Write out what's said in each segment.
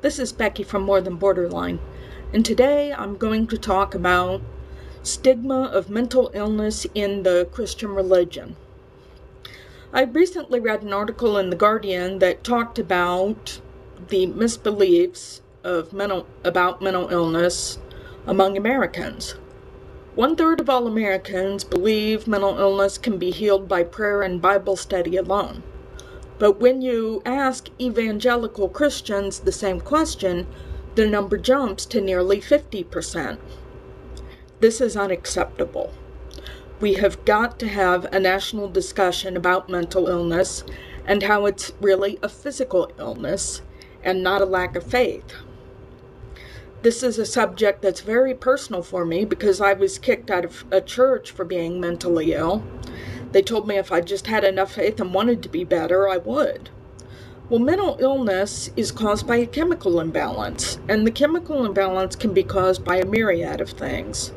This is Becky from More Than Borderline, and today I'm going to talk about stigma of mental illness in the Christian religion. I recently read an article in The Guardian that talked about the misbeliefs about mental illness among Americans. 1/3 of all Americans believe mental illness can be healed by prayer and Bible study alone. But when you ask evangelical Christians the same question, the number jumps to nearly 50%. This is unacceptable. We have got to have a national discussion about mental illness and how it's really a physical illness and not a lack of faith. This is a subject that's very personal for me because I was kicked out of a church for being mentally ill. They told me if I just had enough faith and wanted to be better, I would. Well, mental illness is caused by a chemical imbalance, and the chemical imbalance can be caused by a myriad of things.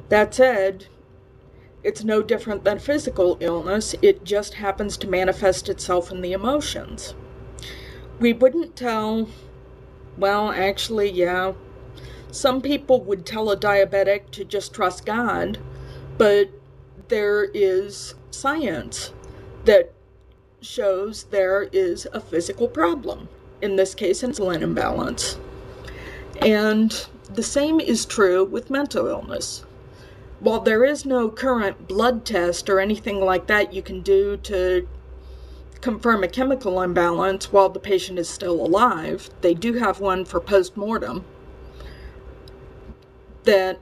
That said, it's no different than physical illness. It just happens to manifest itself in the emotions. We wouldn't tell, some people would tell a diabetic to just trust God, but there is science that shows there is a physical problem, in this case insulin imbalance. And the same is true with mental illness. While there is no current blood test or anything like that you can do to confirm a chemical imbalance while the patient is still alive, they do have one for post-mortem, that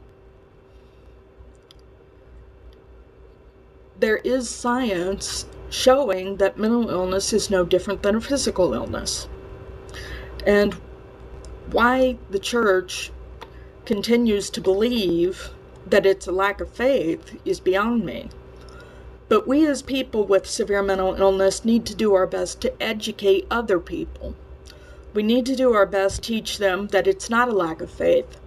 there is science showing that mental illness is no different than a physical illness. And why the church continues to believe that it's a lack of faith is beyond me. But we as people with severe mental illness need to do our best to educate other people. We need to do our best to teach them that it's not a lack of faith,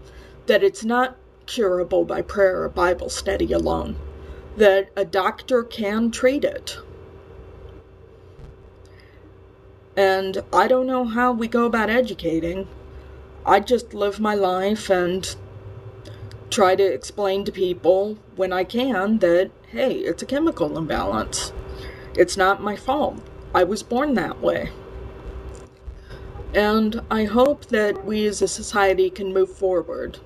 that it's not curable by prayer or Bible study alone, that a doctor can treat it. And I don't know how we go about educating. I just live my life and try to explain to people when I can that, hey, it's a chemical imbalance. It's not my fault. I was born that way. And I hope that we as a society can move forward.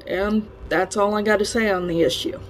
And that's all I got to say on the issue.